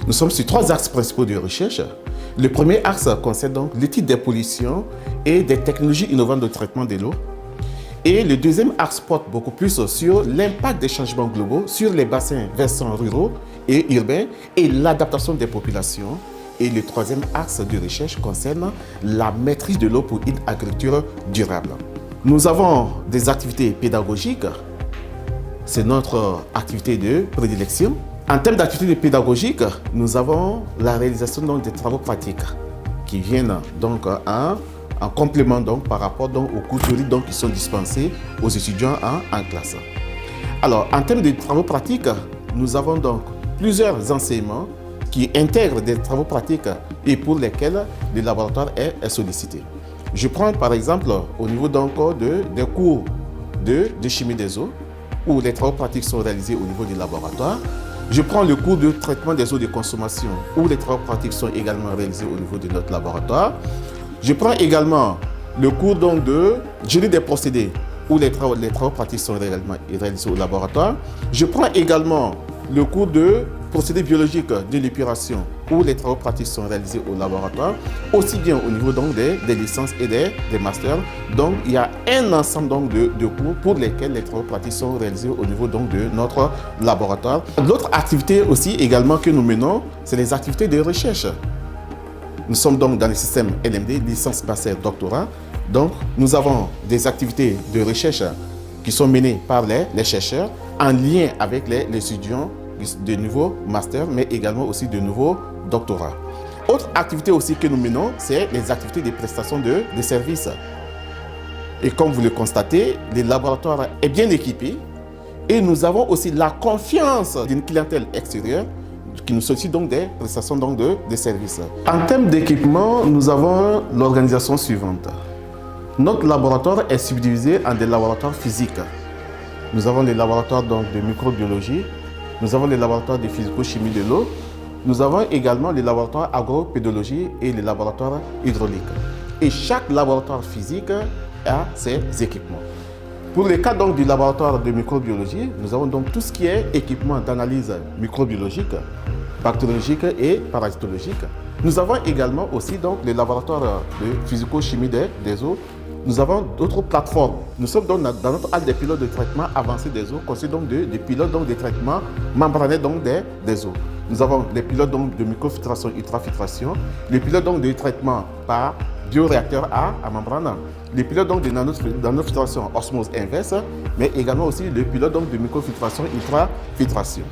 Nous sommes sur 3 axes principaux de recherche. Le premier axe concerne donc l'étude des pollutions et des technologies innovantes de traitement de l'eau. Et le deuxième axe porte beaucoup plus sur l'impact des changements globaux sur les bassins versants ruraux et urbains et l'adaptation des populations. Et le troisième axe de recherche concerne la maîtrise de l'eau pour une agriculture durable. Nous avons des activités pédagogiques. C'est notre activité de prédilection. En termes d'activités pédagogiques, nous avons la réalisation donc, des travaux pratiques qui viennent donc en complément donc, par rapport donc, aux cours théoriques donc, qui sont dispensés aux étudiants en classe. Alors, en termes de travaux pratiques, nous avons donc plusieurs enseignements qui intègrent des travaux pratiques et pour lesquels le laboratoire est sollicité. Je prends par exemple au niveau donc, des cours de chimie des eaux où les travaux pratiques sont réalisés au niveau du laboratoire. Je prends le cours de traitement des eaux de consommation où les travaux pratiques sont également réalisés au niveau de notre laboratoire. Je prends également le cours donc, de génie des procédés où les travaux pratiques sont également réalisés au laboratoire. Je prends également le cours de procédés biologiques de l'épuration où les travaux pratiques sont réalisés au laboratoire, aussi bien au niveau donc, des licences et des masters. Donc il y a un ensemble donc, de cours pour lesquels les travaux pratiques sont réalisés au niveau donc, de notre laboratoire. L'autre activité aussi également que nous menons, c'est les activités de recherche. Nous sommes donc dans le système LMD, licence, master, doctorat. Donc nous avons des activités de recherche qui sont menées par les chercheurs en lien avec les étudiants de nouveaux masters, mais également aussi de nouveaux doctorats. Autre activité aussi que nous menons, c'est les activités de prestation de services. Et comme vous le constatez, le laboratoire est bien équipé et nous avons aussi la confiance d'une clientèle extérieure qui nous sollicite donc des prestations donc de services. En termes d'équipement, nous avons l'organisation suivante. Notre laboratoire est subdivisé en des laboratoires physiques. Nous avons les laboratoires donc, de microbiologie, nous avons les laboratoires de physico-chimie de l'eau, nous avons également les laboratoires agropédologie et les laboratoires hydrauliques. Et chaque laboratoire physique a ses équipements. Pour le cas donc, du laboratoire de microbiologie, nous avons donc tout ce qui est équipement d'analyse microbiologique, bactériologique et parasitologique. Nous avons également aussi donc, les laboratoires de physico-chimie des eaux. Nous avons d'autres plateformes. Nous sommes donc dans notre hall des pilotes de traitement avancé des eaux, constitué donc des pilotes donc de traitement membranés donc des eaux. Nous avons les pilotes donc de microfiltration, ultrafiltration, les pilotes donc de traitement par bioréacteur à membrane, les pilotes donc de nanofiltration osmose inverse, mais également aussi les pilotes donc de microfiltration, ultrafiltration.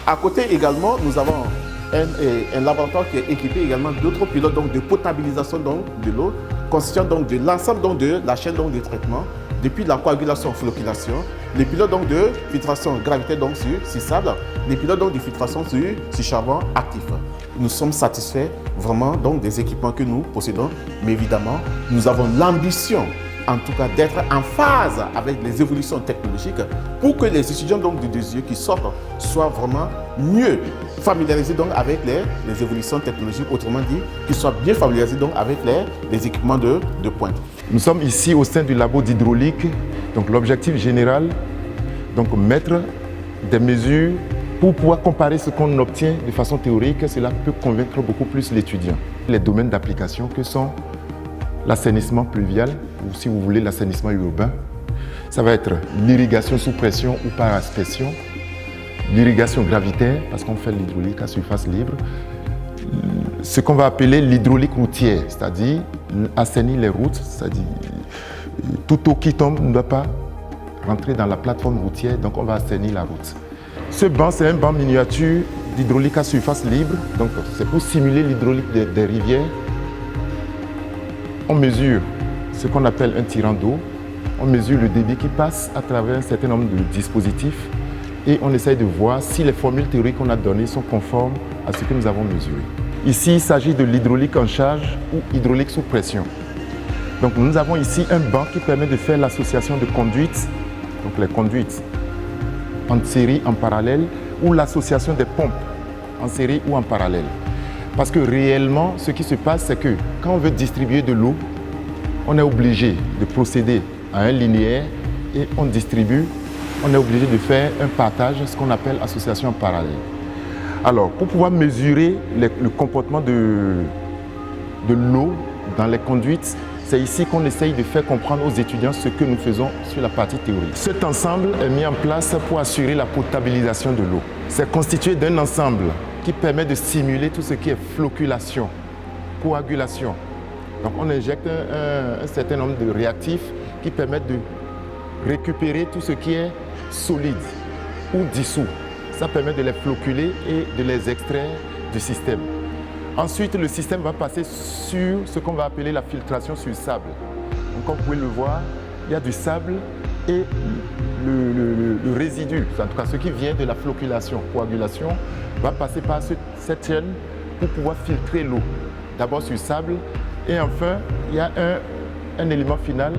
À côté également, nous avons un laboratoire qui est équipé également d'autres pilotes donc de potabilisation donc de l'eau, constituant donc de l'ensemble donc de la chaîne donc de traitement, depuis la coagulation, floculation, les pilotes donc de filtration gravité donc sur sable, les pilotes donc de filtration sur charbon actif. Nous sommes satisfaits vraiment donc des équipements que nous possédons, mais évidemment, nous avons l'ambition en tout cas d'être en phase avec les évolutions technologiques pour que les étudiants donc, de yeux qui sortent soient vraiment mieux familiarisés donc, avec les évolutions technologiques, autrement dit, qu'ils soient bien familiarisés donc, avec les équipements de pointe. Nous sommes ici au sein du labo d'hydraulique. Donc l'objectif général, donc mettre des mesures pour pouvoir comparer ce qu'on obtient de façon théorique. Cela peut convaincre beaucoup plus l'étudiant. Les domaines d'application que sont l'assainissement pluvial, ou si vous voulez l'assainissement urbain. Ça va être l'irrigation sous pression ou par aspersion, l'irrigation gravitaire, parce qu'on fait l'hydraulique à surface libre, ce qu'on va appeler l'hydraulique routière, c'est-à-dire assainir les routes, c'est-à-dire toute eau qui tombe ne doit pas rentrer dans la plateforme routière, donc on va assainir la route. Ce banc, c'est un banc miniature d'hydraulique à surface libre, donc c'est pour simuler l'hydraulique des rivières. On mesure ce qu'on appelle un tirant d'eau, on mesure le débit qui passe à travers un certain nombre de dispositifs et on essaye de voir si les formules théoriques qu'on a données sont conformes à ce que nous avons mesuré. Ici, il s'agit de l'hydraulique en charge ou hydraulique sous pression. Donc nous avons ici un banc qui permet de faire l'association de conduites, donc les conduites en série, en parallèle, ou l'association des pompes en série ou en parallèle. Parce que réellement, ce qui se passe, c'est que quand on veut distribuer de l'eau, on est obligé de procéder à un linéaire et on distribue, on est obligé de faire un partage, ce qu'on appelle association en parallèle. Alors, pour pouvoir mesurer le comportement de l'eau dans les conduites, c'est ici qu'on essaye de faire comprendre aux étudiants ce que nous faisons sur la partie théorique. Cet ensemble est mis en place pour assurer la potabilisation de l'eau. C'est constitué d'un ensemble qui permet de simuler tout ce qui est flocculation, coagulation. Donc on injecte un certain nombre de réactifs qui permettent de récupérer tout ce qui est solide ou dissous. Ça permet de les flocculer et de les extraire du système. Ensuite, le système va passer sur ce qu'on va appeler la filtration sur sable. Donc, comme vous pouvez le voir, il y a du sable et le résidu, en tout cas ce qui vient de la flocculation, coagulation, va passer par cette chaîne pour pouvoir filtrer l'eau. D'abord sur sable et enfin, il y a un élément final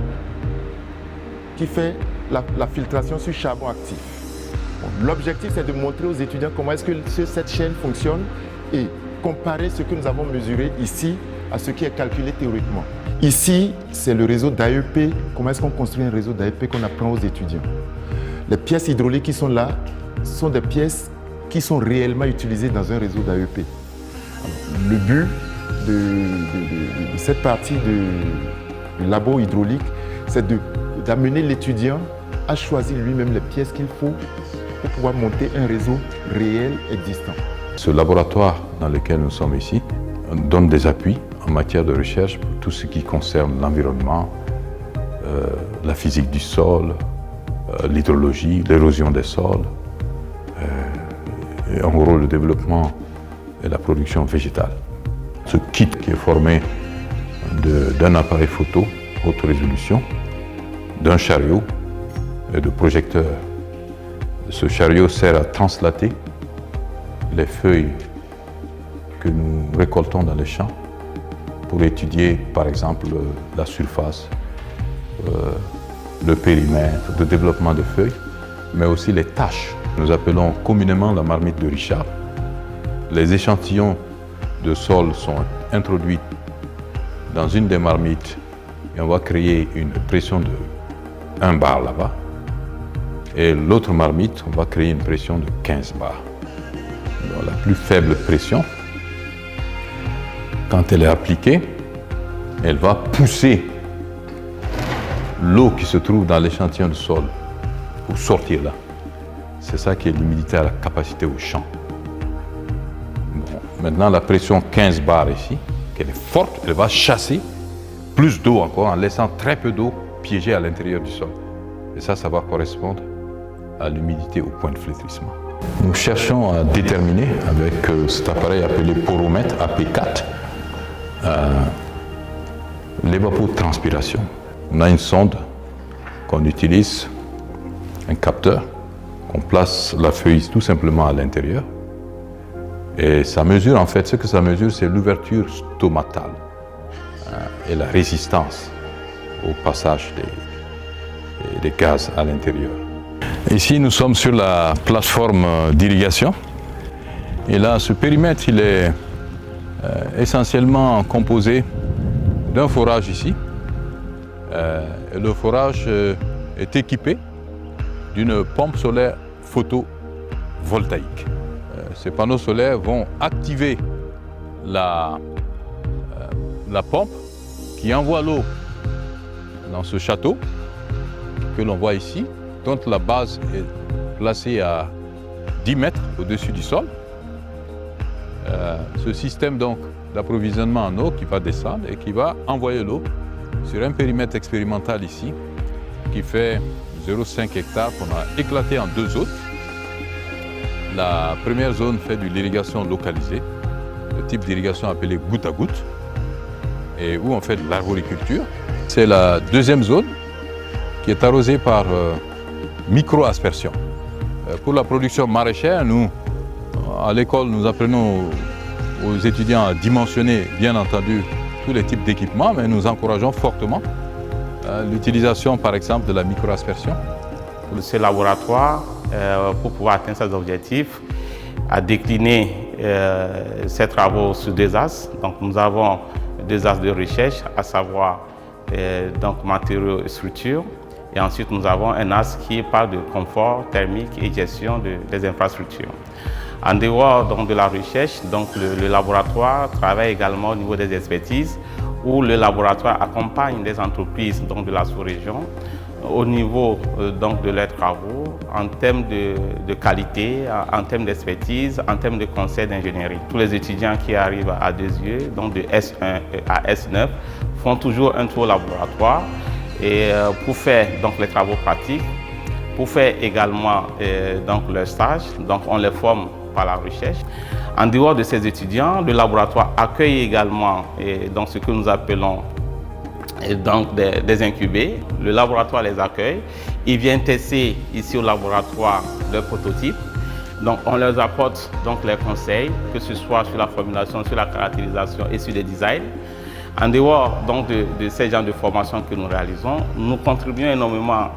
qui fait la filtration sur charbon actif. Bon, l'objectif, c'est de montrer aux étudiants comment est-ce que cette chaîne fonctionne et comparer ce que nous avons mesuré ici à ce qui est calculé théoriquement. Ici, c'est le réseau d'AEP. Comment est-ce qu'on construit un réseau d'AEP qu'on apprend aux étudiants? Les pièces hydrauliques qui sont là sont des pièces qui sont réellement utilisées dans un réseau d'AEP. Le but de cette partie du labo hydraulique, c'est d'amener l'étudiant à choisir lui-même les pièces qu'il faut pour pouvoir monter un réseau réel existant. Ce laboratoire dans lequel nous sommes ici donne des appuis en matière de recherche pour tout ce qui concerne l'environnement, la physique du sol, l'hydrologie, l'érosion des sols, et en gros le développement et la production végétale. Ce kit qui est formé d'un appareil photo haute résolution, d'un chariot et de projecteurs. Ce chariot sert à translater les feuilles que nous récoltons dans les champs pour étudier par exemple la surface, le périmètre de développement de feuilles, mais aussi les tâches. Nous appelons communément la marmite de Richard. Les échantillons de sol sont introduits dans une des marmites et on va créer une pression de 1 bar là-bas. Et l'autre marmite, on va créer une pression de 15 bars. Donc, la plus faible pression, quand elle est appliquée, elle va pousser l'eau qui se trouve dans l'échantillon de sol pour sortir là. C'est ça qui est l'humidité à la capacité au champ. Bon, maintenant, la pression 15 bars ici, qu'elle est forte, elle va chasser plus d'eau encore en laissant très peu d'eau piégée à l'intérieur du sol. Et ça va correspondre à l'humidité au point de flétrissement. Nous cherchons à déterminer avec cet appareil appelé poromètre AP4 l'évapotranspiration. On a une sonde qu'on utilise, un capteur, qu'on place la feuille tout simplement à l'intérieur. Et ça mesure, en fait, ce que ça mesure, c'est l'ouverture stomatale et la résistance au passage des gaz à l'intérieur. Ici, nous sommes sur la plateforme d'irrigation. Et là, ce périmètre, il est essentiellement composé d'un forage ici. Et le forage est équipé d'une pompe solaire photovoltaïque. Ces panneaux solaires vont activer la pompe qui envoie l'eau dans ce château que l'on voit ici, dont la base est placée à 10 mètres au-dessus du sol. Ce système donc d'approvisionnement en eau qui va descendre et qui va envoyer l'eau sur un périmètre expérimental ici qui fait 0,5 hectares qu'on a éclaté en 2 zones. La première zone fait de l'irrigation localisée, le type d'irrigation appelé goutte à goutte, et où on fait de l'arboriculture. C'est la deuxième zone qui est arrosée par micro-aspersion. Pour la production maraîchère, nous, à l'école, nous apprenons aux étudiants à dimensionner, bien entendu, tous les types d'équipements, mais nous encourageons fortement l'utilisation, par exemple, de la micro-aspersion. Ce laboratoire, pour pouvoir atteindre ses objectifs, a décliné ses travaux sur 2 axes. Donc, nous avons 2 axes de recherche, à savoir donc, matériaux et structures, Et ensuite, nous avons un axe qui parle de confort thermique et gestion des infrastructures. En dehors donc, de la recherche, donc, le laboratoire travaille également au niveau des expertises, où le laboratoire accompagne les entreprises donc, de la sous-région au niveau donc, de leurs travaux en termes de qualité, en termes d'expertise, en termes de conseil d'ingénierie. Tous les étudiants qui arrivent à Desieux, donc de S1 à S9, font toujours un tour au laboratoire et pour faire donc, les travaux pratiques, pour faire également donc, leur stage. Donc on les forme par la recherche. En dehors de ces étudiants, le laboratoire accueille également donc, ce que nous appelons donc des incubés. Le laboratoire les accueille. Ils viennent tester ici au laboratoire leurs prototypes. Donc on leur apporte donc les conseils, que ce soit sur la formulation, sur la caractérisation et sur le design. En dehors donc, de ces genres de formations que nous réalisons, nous contribuons énormément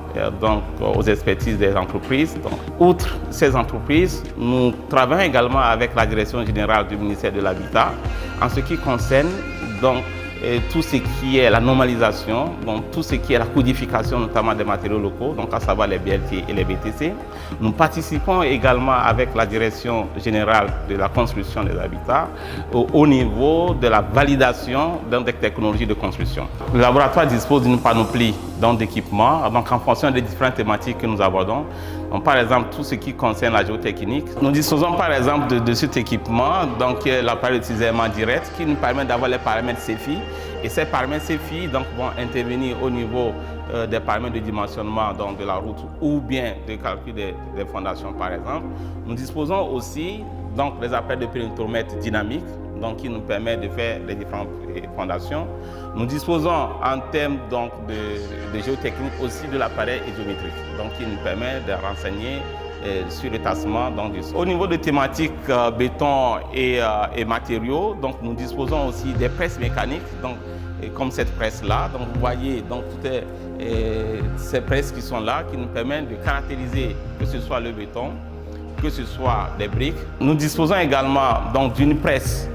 donc, aux expertises des entreprises. Donc, outre ces entreprises, nous travaillons également avec la direction générale du ministère de l'Habitat en ce qui concerne donc, tout ce qui est la normalisation, donc tout ce qui est la codification notamment des matériaux locaux, donc à savoir les BLT et les BTC. Nous participons également avec la direction générale de la construction des habitats au niveau de la validation des technologies de construction. Le laboratoire dispose d'une panoplie d'équipements, donc en fonction des différentes thématiques que nous abordons. Donc, par exemple, tout ce qui concerne la géotechnique. Nous disposons par exemple de cet équipement, donc l'appareil d'utilisation direct qui nous permet d'avoir les paramètres CFI. Et ces paramètres CFI donc, vont intervenir au niveau des paramètres de dimensionnement donc, de la route ou bien de calcul des fondations par exemple. Nous disposons aussi donc, des appareils de périmètre dynamique donc, qui nous permettent de faire les différentes fondations. Nous disposons en termes donc, de géotechnique aussi de l'appareil isométrique donc, qui nous permet de renseigner sur le tassement du sol. Au niveau de thématiques béton et matériaux, donc, nous disposons aussi des presses mécaniques, donc, comme cette presse-là. Donc, vous voyez donc, toutes ces presses qui sont là, qui nous permettent de caractériser que ce soit le béton, que ce soit des briques. Nous disposons également d'une presse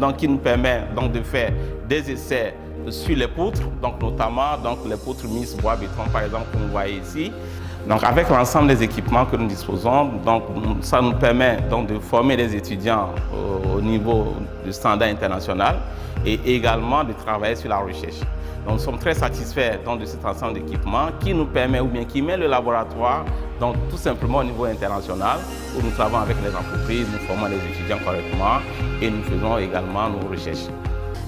donc, qui nous permet donc, de faire des essais sur les poutres, donc, notamment donc, les poutres mises bois béton par exemple, comme vous voyez ici. Donc, avec l'ensemble des équipements que nous disposons, donc, ça nous permet donc, de former les étudiants au niveau du standard international et également de travailler sur la recherche. Donc, nous sommes très satisfaits donc, de cet ensemble d'équipements qui nous permet ou bien qui met le laboratoire donc, tout simplement au niveau international où nous travaillons avec les entreprises, nous formons les étudiants correctement et nous faisons également nos recherches.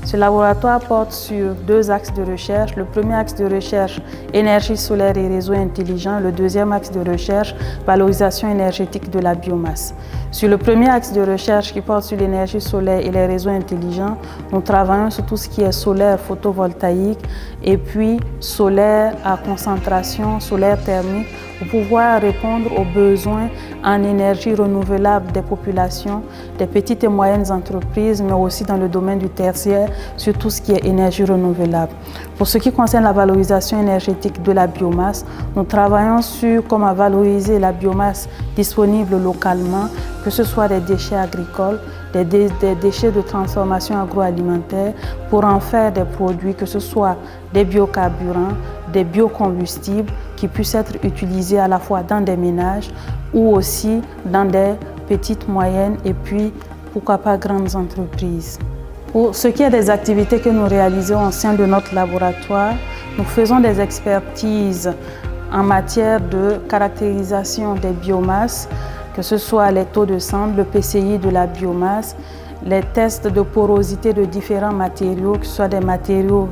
Ce laboratoire porte sur deux axes de recherche. Le premier axe de recherche, énergie solaire et réseaux intelligents. Le deuxième axe de recherche, valorisation énergétique de la biomasse. Sur le premier axe de recherche qui porte sur l'énergie solaire et les réseaux intelligents, nous travaillons sur tout ce qui est solaire photovoltaïque et puis solaire à concentration, solaire thermique, pour pouvoir répondre aux besoins en énergie renouvelable des populations, des petites et moyennes entreprises, mais aussi dans le domaine du tertiaire, sur tout ce qui est énergie renouvelable. Pour ce qui concerne la valorisation énergétique de la biomasse, nous travaillons sur comment valoriser la biomasse disponible localement, que ce soit des déchets agricoles, des déchets de transformation agroalimentaire, pour en faire des produits, que ce soit des biocarburants, des biocombustibles qui puissent être utilisés à la fois dans des ménages ou aussi dans des petites, moyennes et puis pourquoi pas grandes entreprises. Pour ce qui est des activités que nous réalisons au sein de notre laboratoire, nous faisons des expertises en matière de caractérisation des biomasses, que ce soit les taux de cendre, le PCI de la biomasse, les tests de porosité de différents matériaux, que ce soit des matériaux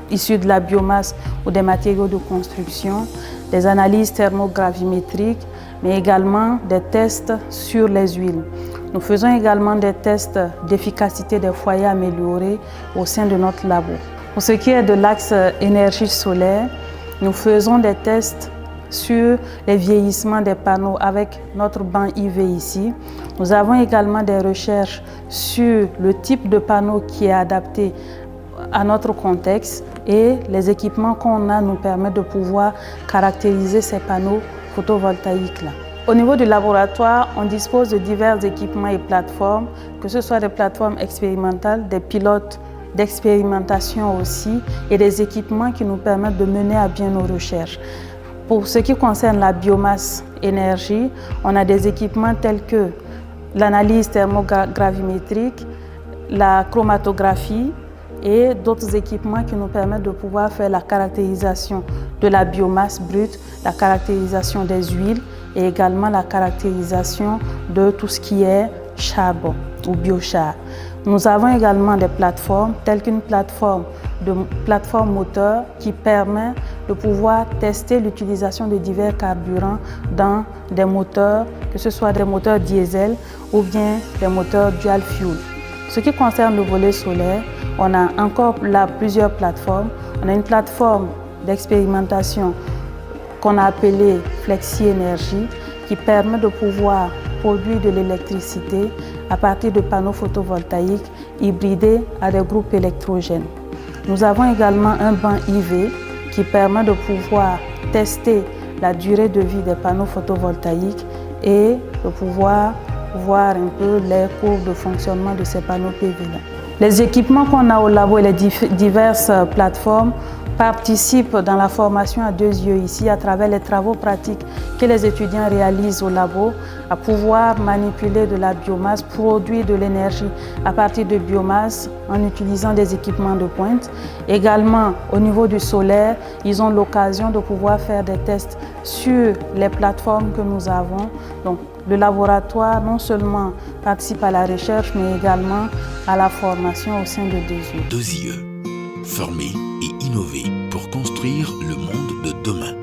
issus de la biomasse ou des matériaux de construction, des analyses thermogravimétriques, mais également des tests sur les huiles. Nous faisons également des tests d'efficacité des foyers améliorés au sein de notre labo. Pour ce qui est de l'axe énergie solaire, nous faisons des tests sur les vieillissements des panneaux avec notre banc IV ici. Nous avons également des recherches sur le type de panneau qui est adapté à notre contexte et les équipements qu'on a nous permettent de pouvoir caractériser ces panneaux photovoltaïques-là. Au niveau du laboratoire, on dispose de divers équipements et plateformes, que ce soit des plateformes expérimentales, des pilotes d'expérimentation aussi et des équipements qui nous permettent de mener à bien nos recherches. Pour ce qui concerne la biomasse énergie, on a des équipements tels que l'analyse thermogravimétrique, la chromatographie et d'autres équipements qui nous permettent de pouvoir faire la caractérisation de la biomasse brute, la caractérisation des huiles et également la caractérisation de tout ce qui est charbon ou biochar. Nous avons également des plateformes telles qu'une plateforme moteur qui permet de pouvoir tester l'utilisation de divers carburants dans des moteurs, que ce soit des moteurs diesel ou bien des moteurs dual fuel. Ce qui concerne le volet solaire, on a encore là plusieurs plateformes. On a une plateforme d'expérimentation qu'on a appelée Flexi Énergie qui permet de pouvoir produire de l'électricité à partir de panneaux photovoltaïques hybridés à des groupes électrogènes. Nous avons également un banc IV qui permet de pouvoir tester la durée de vie des panneaux photovoltaïques et de pouvoir voir un peu les courbes de fonctionnement de ces panneaux PV-là. Les équipements qu'on a au labo et les diverses plateformes participent dans la formation à 2 yeux ici à travers les travaux pratiques que les étudiants réalisent au labo à pouvoir manipuler de la biomasse, produire de l'énergie à partir de biomasse en utilisant des équipements de pointe. Également au niveau du solaire, ils ont l'occasion de pouvoir faire des tests sur les plateformes que nous avons. Donc, le laboratoire non seulement participe à la recherche mais également à la formation au sein de 2 yeux. 2 yeux, former et innover pour construire le monde de demain.